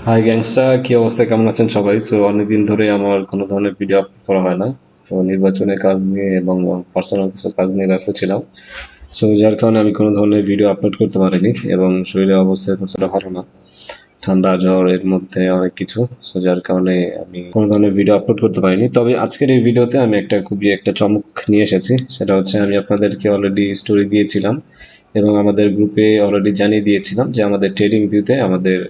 High gangster, কি অবস্থা? কেমন আছেন সবাই? অনেকদিন ধরে আমার কোনো ধরনের ভিডিও আপলোড করা হয় না। নির্বাচনের কাজ নিয়ে এবং পার্সোনাল কিছু কাজ নিয়ে ব্যস্ত ছিলাম। যার কারণে আমি কোনো ধরনের ভিডিও আপলোড করতে পারিনি এবং শরীরের অবস্থা ততটা ভালো না। ঠান্ডা জ্বর এর মধ্যে অনেক কিছু। যার কারণে আমি কোনো ধরনের ভিডিও আপলোড করতে পারিনি। তবে আজকের এই ভিডিওতে আমি খুবই একটা চমক নিয়ে এসেছি। সেটা হচ্ছে, আমি আপনাদেরকে অলরেডি স্টোরি দিয়েছিলাম এবং আমাদের গ্রুপে অলরেডি জানিয়ে দিয়েছিলাম যে আমাদের ট্রেডিং ভিউতে আমাদের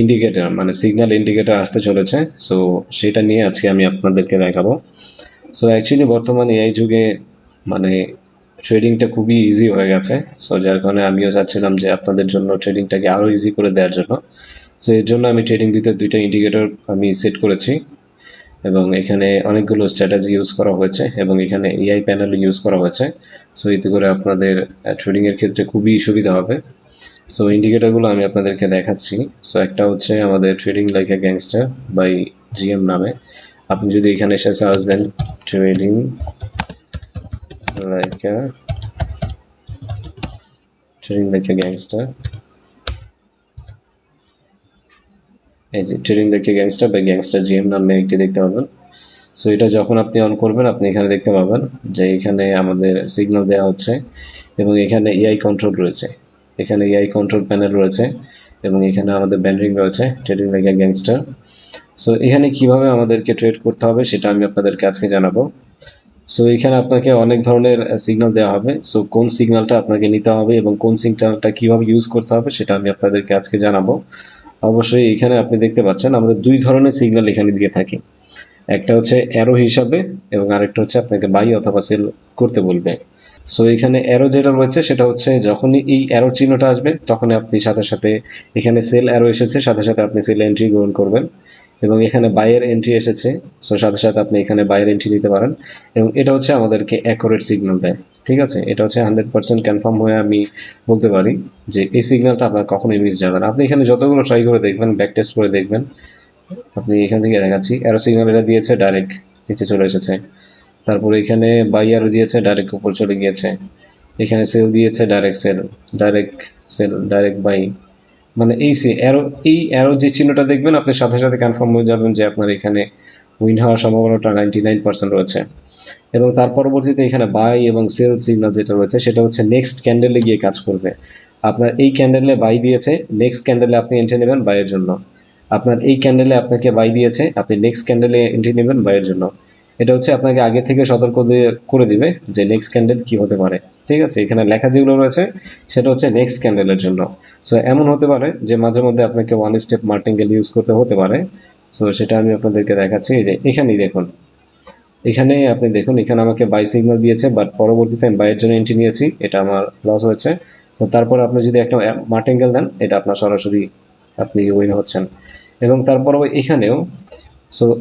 ইন্ডিকেটর মানে সিগন্যাল ইন্ডিকেটর আসতে চলেছে। সো সেটা নিয়ে আজকে আমি আপনাদেরকে দেখাবো। অ্যাকচুয়ালি বর্তমানে এই যুগে মানে ট্রেডিংটা খুবই ইজি হয়ে গেছে। যার কারণে আমিও চাচ্ছিলাম যে আপনাদের জন্য ট্রেডিংটাকে আরো ইজি করে দেওয়ার জন্য। এর জন্য আমি ট্রেডিং ভিতরে দুইটা ইন্ডিকেটর আমি সেট করেছি এবং এখানে অনেকগুলো স্ট্র্যাটেজি ইউজ করা হয়েছে এবং এখানে এআই প্যানেল ইউজ করা হয়েছে। এতে করে আপনাদের ট্রেডিং এর ক্ষেত্রে খুবই সুবিধা হবে। ইন্ডিকেটরগুলো আমি আপনাদেরকে দেখাচ্ছি। একটা হচ্ছে আমাদের trading like a gangster by GM নামে। আপনি যদি এখানে এসে সার্চ দেন ট্রেডিং লাইক এ গ্যাংস্টার, এই যে trading like a gangster by gangster GM নামে একটি দেখতে পাবেন। এটা যখন আপনি অন করবেন আপনি এখানে দেখতে পাবেন যে এখানে আমাদের সিগন্যাল দেওয়া হচ্ছে এবং এখানে এআই কন্ট্রোল রয়েছে। এখানে এআই কন্ট্রোল প্যানেল রয়েছে এবং এখানে আমাদের ব্যান্ডিং রয়েছে ট্রেডিং লাইক এ গ্যাংস্টার। এখানে কিভাবে আমাদেরকে ট্রেড করতে হবে সেটা আমি আপনাদেরকে আজকে জানাবো। এখানে আপনাকে অনেক ধরনের সিগন্যাল দেওয়া হবে। কোন সিগন্যালটা আপনাকে নিতে হবে এবং কোন সিগন্যালটা কিভাবে ইউজ করতে হবে সেটা আমি আপনাদেরকে আজকে জানাবো। অবশ্যই এখানে আপনি দেখতে পাচ্ছেন আমাদের দুই ধরনের সিগন্যাল এখানে দিয়ে থাকি। একটা হচ্ছে অ্যারো হিসাবে এবং আরেকটা হচ্ছে আপনাকে বাই অথবা সেল করতে বলবে। এখানে অ্যারো যেটা রয়েছে সেটা হচ্ছে যখনই এই অ্যারো চিহ্নটা আসবে তখন আপনি সাথে সাথে এখানে সেল অ্যারো এসেছে সাথে সাথে আপনি সেল এন্ট্রি গ্রহণ করবেন এবং এখানে বাইয়ের এন্ট্রি এসেছে। সাথে সাথে আপনি এখানে বাইয়ের এন্ট্রি নিতে পারেন এবং এটা হচ্ছে আমাদেরকে অ্যাকুরেট সিগন্যাল দেয়। ঠিক আছে, এটা হচ্ছে 100% কনফার্ম হয়ে আমি বলতে পারি যে এই সিগন্যালটা আপনার কখনোই মিস যাবে না। আপনি এখানে যতগুলো ট্রাই করে দেখবেন, ব্যাক টেস্ট করে দেখবেন। আপনি এখান থেকে দেখাচ্ছি অ্যারো সিগন্যাল এটা দিয়েছে, ডাইরেক্ট নিচে চলে এসেছে। তারপরে এখানে বাই অ্যারো দিয়েছে, ডাইরেক্ট উপর চলে গিয়েছে। এখানে সেল দিয়েছে, direct sell, direct sell, direct buy. মানে এই অ্যারো যে চিহ্নটা দেখবেন আপনি সাথে সাথে কনফার্ম হয়ে যাবেন যে আপনার এখানে উইন হওয়ার সম্ভাবনাটা 99% রয়েছে। এবং তার পরবর্তীতে এখানে বাই এবং সেল সিগন্যাল যেটা রয়েছে সেটা হচ্ছে নেক্সট ক্যান্ডেলে গিয়ে কাজ করবে। আপনার এই ক্যান্ডেলে বাই দিয়েছে, নেক্সট ক্যান্ডেলে আপনি এন্ট্রি নেবেন বাইয়ের জন্য। আপনার এই ক্যান্ডেলে আপনাকে বাই দিয়েছে, আপনি নেক্সট ক্যান্ডেলে এন্ট্রি নেবেন বাইয়ের জন্য। এটা হচ্ছে আপনাকে আগে থেকে সতর্ক দিয়ে করে দিবে যে নেক্সট ক্যান্ডেল কি হতে পারে। ঠিক আছে, এখানে লেখা যেগুলো রয়েছে সেটা হচ্ছে নেক্সট ক্যান্ডেলের জন্য। এমন হতে পারে যে মাঝে মধ্যে আপনাকে ওয়ান স্টেপ মার্টিঙ্গেল ইউজ করতে হতে পারে। সেটা আমি আপনাদেরকে দেখাচ্ছি। এই যে এখানেই দেখুন, এখানে আপনি দেখুন এখানে আমাকে বাই সিগন্যাল দিয়েছে, বাট পরবর্তীতে আমি বাইয়ের জন্য এন্ট্রি নিয়েছি, এটা আমার লস হয়েছে। তো তারপর আপনি যদি একটা মার্টিঙ্গেল দেন এটা আপনার সরাসরি আপনি উইন হচ্ছেন। এবং তারপর এখানেও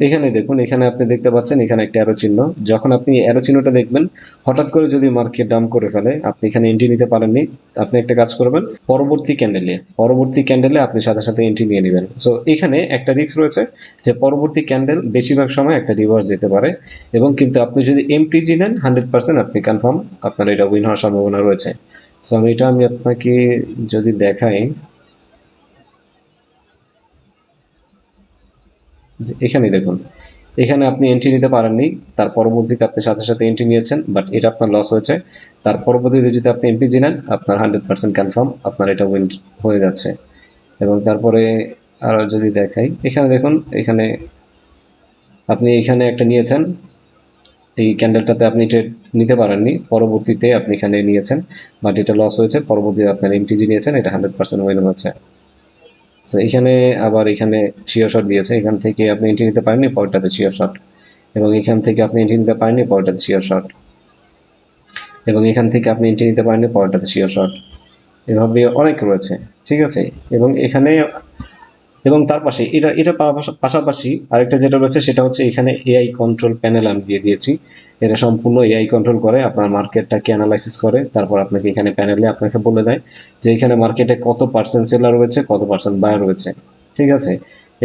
এখানে দেখুন, এখানে আপনি দেখতে পাচ্ছেন এখানে একটা অ্যারো চিহ্ন। যখন আপনি অ্যারো চিহ্নটা দেখবেন, হঠাৎ করে যদি মার্কেট ডাম্প করে ফেলে, আপনি এখানে এন্ট্রি নিতে পারেননি, আপনি একটা কাজ করবেন, পরবর্তী ক্যান্ডেলে আপনি সাথে সাথে এন্ট্রি নিয়ে নেবেন। এখানে একটা রিস্ক রয়েছে যে পরবর্তী ক্যান্ডেল বেশিরভাগ সময় একটা রিভার্স যেতে পারে এবং কিন্তু আপনি যদি এমটিজি নেন 100% আপনি কনফার্ম আপনার এটা উইন হওয়ার সম্ভাবনা রয়েছে। আমি আপনাকে যদি দেখাই, এখানে দেখুন, এখানে আপনি এন্ট্রি নিতে পারেননি, তার পরবর্তীতে আপনি সাথে সাথে এন্ট্রি নিয়েছেন, বাট এটা আপনার লস হয়েছে। তার পরবর্তীতে যদি আপনি এমপিজি নেন আপনার 100% কনফার্ম আপনার এটা উইন হয়ে যাচ্ছে। এবং তারপরে আরও যদি দেখাই, এখানে দেখুন, এখানে আপনি এখানে একটা নিয়েছেন, এই ক্যান্ডেলটাতে আপনি ট্রেড নিতে পারেননি, পরবর্তীতে আপনি এখানে নিয়েছেন, বাট এটা লস হয়েছে, পরবর্তীতে আপনার এমটিজি নিয়েছেন, এটা 100% উইন হয়েছে। এখানে আবার এখানে শিওর শট দিয়েছে, এখান থেকে আপনি এন্ট্রি নিতে পারেননি, পরেরটাতে শিওর শট। এবং এখান থেকে আপনি এন্ট্রি নিতে পারেননি, পরেরটাতে শিওর শট। এবং এখান থেকে আপনি এন্ট্রি নিতে পারেননি, পরেরটাতে শিওর শট। এভাবে অনেক রয়েছে। ঠিক আছে, এবং এখানে এবং তার পাশে এটা পাশাপাশি আরেকটা যেটা রয়েছে সেটা হচ্ছে এখানে এআই কন্ট্রোল প্যানেল আমি দিয়ে দিয়েছি। এটা সম্পূর্ণ এআই কন্ট্রোল করে, আপনার মার্কেটটাকে অ্যানালাইসিস করে, তারপর আপনাকে এখানে প্যানেলে আপনাকে বলে দেয় যে এখানে মার্কেটে কত পার্সেন্ট সেলার রয়েছে, কত পার্সেন্ট বায়ার রয়েছে। ঠিক আছে,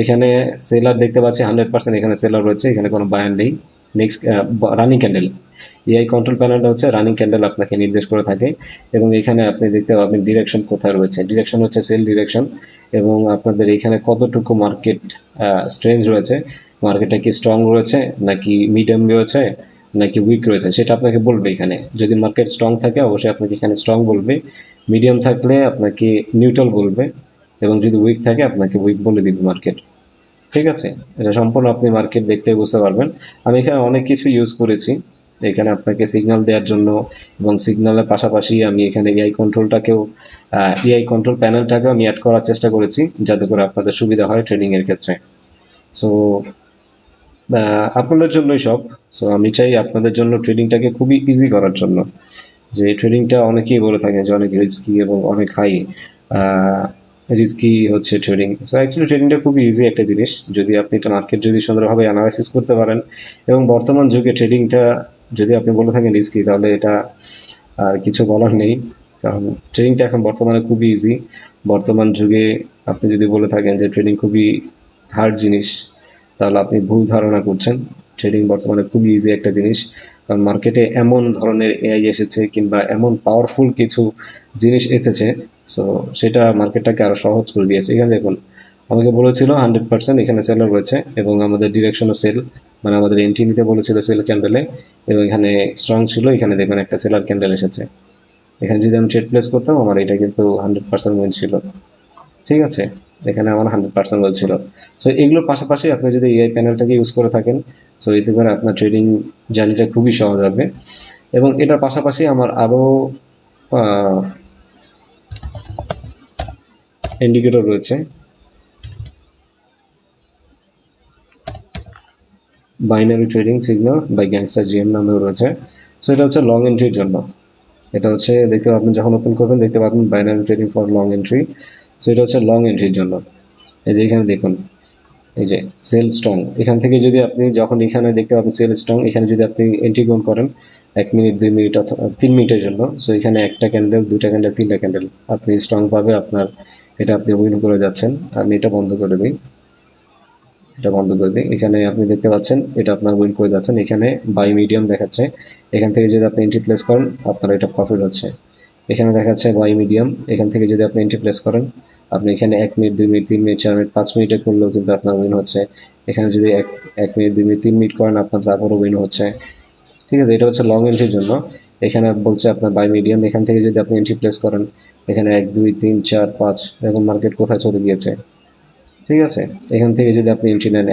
এখানে সেলার দেখতে পাচ্ছি 100% এখানে সেলার রয়েছে, এখানে কোনো বায়ার নেই। Next running candle, AI control প্যানেলটা হচ্ছে রানিং ক্যান্ডেল আপনাকে নির্দেশ করে থাকে। এবং এখানে আপনি দেখতে পাবেন ডিরেকশন কোথায় রয়েছে, ডিরেকশন হচ্ছে সেল ডিরেকশন। এবং আপনাদের এখানে কতটুকু মার্কেট স্ট্রেংথ রয়েছে, মার্কেটটা কি স্ট্রং রয়েছে নাকি মিডিয়াম রয়েছে নাকি উইক রয়েছে, সেটা আপনাকে বলবে এখানে। যদি মার্কেট স্ট্রং থাকে অবশ্যই আপনাকে এখানে স্ট্রং বলবে, মিডিয়াম থাকলে আপনাকে নিউট্রাল বলবে, এবং যদি উইক থাকে আপনাকে উইক বলে দিবে মার্কেট। ঠিক আছে, এটা সম্পূর্ণ আপনি মার্কেট দেখলে বুঝতে পারবেন। আমি এখানে অনেক কিছু ইউজ করেছি এখানে আপনাকে সিগন্যাল দেওয়ার জন্য, এবং সিগন্যালের পাশাপাশি আমি এখানে এআই কন্ট্রোল প্যানেলটাকেও আমি অ্যাড করার চেষ্টা করেছি, যাতে করে আপনাদের সুবিধা হয় ট্রেডিংয়ের ক্ষেত্রে। সো আপনাদের জন্যই সব। সো আমি চাই আপনাদের জন্য ট্রেডিংটাকে খুবই ইজি করার জন্য। যে ট্রেডিংটা অনেকেই বলে থাকেন যে অনেক রিস্কি এবং অনেক হাই রিস্কি হচ্ছে ট্রেডিং। সো অ্যাকচুয়ালি ট্রেডিংটা খুবই ইজি একটা জিনিস, যদি আপনি এটা মার্কেট যদি সুন্দরভাবে অ্যানালাইসিস করতে পারেন। এবং বর্তমান যুগে ট্রেডিংটা যদি আপনি বলে থাকেন রিস্কি, তাহলে এটা আর কিছু বলার নেই, কারণ ট্রেডিংটা এখন বর্তমানে খুবই ইজি। বর্তমান যুগে আপনি যদি বলে থাকেন যে ট্রেডিং খুবই হার্ড জিনিস, তাহলে আপনি ভুল ধারণা করছেন। ট্রেডিং বর্তমানে খুবই ইজি একটা জিনিস, কারণ মার্কেটে এমন ধরনের এআই এসেছে কিংবা এমন পাওয়ারফুল কিছু জিনিস এসেছে, সো সেটা মার্কেটটাকে আরও সহজ করে দিয়েছে। এখানে দেখুন, আমাকে বলেছিল 100% এখানে সেলার রয়েছে, এবং আমাদের ডিরেকশনও সেল, মানে আমাদের এন্ট্রি নিতে বলেছিল সেল ক্যান্ডেলে, এবং এখানে স্ট্রং ছিল। এখানে দেখুন একটা সেলার ক্যান্ডেল এসেছে, এখানে যদি আমি ট্রেড প্লেস করতাম আমার এটা কিন্তু 100% উইন ছিল। ঠিক আছে, এখানে আমার 100% বলছিল। সো এগুলোর পাশাপাশি আপনি যদি এআই প্যানেলটাকে ইউজ করে থাকেন, সো এতে করে আপনার ট্রেডিং জার্নিটা খুবই সহজ হবে। এবং এটার পাশাপাশি আমার আরও ইন্ডিকেটর রয়েছে। Binary trading signal by gangster GM নামেও রয়েছে। সো এটা হচ্ছে লং এন্ট্রির জন্য। এটা হচ্ছে দেখতে পাবেন, যখন ওপেন করবেন দেখতে পাবেন binary trading for long entry. So এটা হচ্ছে লং এন্ট্রির জন্য। এই যে এখানে দেখুন, এই যে সেল স্ট্রং, এখান থেকে যদি আপনি যখন এখানে দেখতে পাবেন সেল স্ট্রং, এখানে যদি আপনি এন্ট্রি গ্রহণ করেন 1 মিনিট 2 মিনিট অথবা 3 মিনিটের জন্য, সো এখানে একটা ক্যান্ডেল, দুটা ক্যান্ডেল, তিনটা ক্যান্ডেল আপনি স্ট্রং পাবে আপনার, এটা আপনি উইন করে যাচ্ছেন। আমি এটা বন্ধ করে দিই, এখানে আপনি দেখতে পাচ্ছেন এটা আপনার উইন করে যাচ্ছেন। এখানে বাই মিডিয়াম দেখাচ্ছে, এখান থেকে যদি আপনি এন্ট্রি প্লেস করেন আপনার এটা প্রফিট হচ্ছে। এখানে দেখাচ্ছে বাই মিডিয়াম, এখান থেকে যদি আপনি এন্ট্রি প্লেস করেন আপনি এখানে 1 মিনিট 2 মিনিট 3 মিনিট 4 মিনিট 5 মিনিটে করলেও কিন্তু আপনার উইন হচ্ছে। এখানে যদি এক মিনিট 2 মিনিট 3 মিনিট করেন আপনার তারপরও উইন হচ্ছে। ঠিক আছে, এটা হচ্ছে লং এন্ট্রির জন্য। এখানে বলছে আপনার বাই মিডিয়াম, এখান থেকে যদি আপনি এন্ট্রি প্লেস করেন এখানে 1 2 3 4 5 এখন মার্কেট কোথায় চলে গিয়েছে। ঠিক আছে, এখান থেকে যদি আপনি এন্ট্রি নেন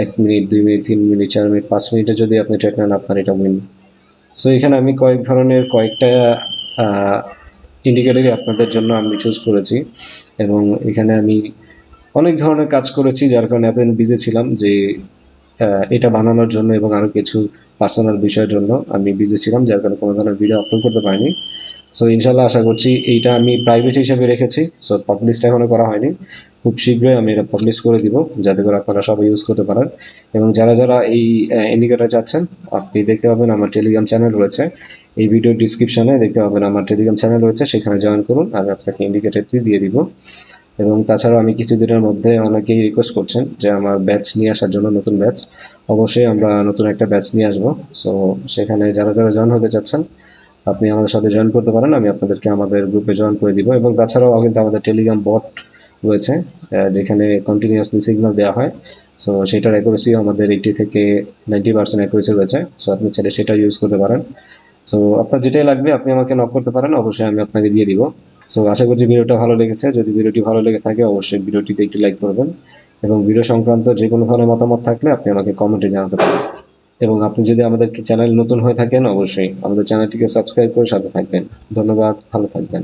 1 মিনিট 2 মিনিট 3 মিনিট 4 মিনিট 5 মিনিটে যদি আপনি ট্রেড নেন আপনার এটা উইন। সো এখানে আমি কয়েকটা ইন্ডিকেটরই আপনাদের জন্য আমি চুজ করেছি, এবং এখানে আমি অনেক ধরনের কাজ করেছি, যার কারণে এতদিন বিজি ছিলাম যে এটা বানানোর জন্য, এবং আরও কিছু পার্সোনাল বিষয়ের জন্য আমি বিজি ছিলাম, যার কারণে কোনো ধরনের ভিডিও আপলোড করতে পারিনি। সো ইনশাল্লাহ আশা করছি, এইটা আমি প্রাইভেট হিসেবে রেখেছি, সো পাবলিশটা এখনো করা হয়নি। খুব শীঘ্রই আমি এটা পাবলিশ করে দিব, যাতে করে আপনারা সবাই ইউজ করতে পারেন। এবং যারা যারা এই ইন্ডিকেটর চাচ্ছেন, আপনি দেখতে পাবেন আমার টেলিগ্রাম চ্যানেল রয়েছে, এই ভিডিও ডিসক্রিপশনে দেখতে পাবেন আমার টেলিগ্রাম চ্যানেল রয়েছে, সেখানে জয়েন করুন, আমি আপনাকে ইন্ডিকেটরটি দিয়ে দিব। এবং তাছাড়াও আমি কিছুদিনের মধ্যে অনেকেই রিকোয়েস্ট করছেন যে আমার ব্যাচ নিয়ে আসার জন্য, নতুন ব্যাচ। অবশ্যই আমরা নতুন একটা ব্যাচ নিয়ে আসবো। সো সেখানে যারা যারা জয়েন হতে চাচ্ছেন আপনি আমাদের সাথে জয়েন করতে পারেন, আমি আপনাদেরকে আমাদের গ্রুপে জয়েন করে দিব। এবং তাছাড়াও কিন্তু আমাদের টেলিগ্রাম বট রয়েছে, যেখানে কন্টিনিউয়াসলি সিগন্যাল দেওয়া হয়। সো সেটার অ্যাকুরেসিও আমাদের 80 থেকে 90% অ্যাকুরেসি রয়েছে। সো আপনি চাইলে সেটা ইউজ করতে পারেন। সো আপনার যেটাই লাগবে আপনি আমাকে নক করতে পারেন, অবশ্যই আমি আপনাকে দিয়ে দিব। সো আশা করছি ভিডিওটা ভালো লেগেছে। যদি ভিডিওটি ভালো লেগে থাকে অবশ্যই ভিডিওটিতে একটি লাইক করবেন, এবং ভিডিও সংক্রান্ত যে কোনো ধরনের মতামত থাকলে আপনি আমাকে কমেন্টে জানাতে পারেন। এবং আপনি যদি আমাদের চ্যানেল নতুন হয়ে থাকেন অবশ্যই আমাদের চ্যানেলটিকে সাবস্ক্রাইব করে সাথে থাকবেন। ধন্যবাদ, ভালো থাকবেন।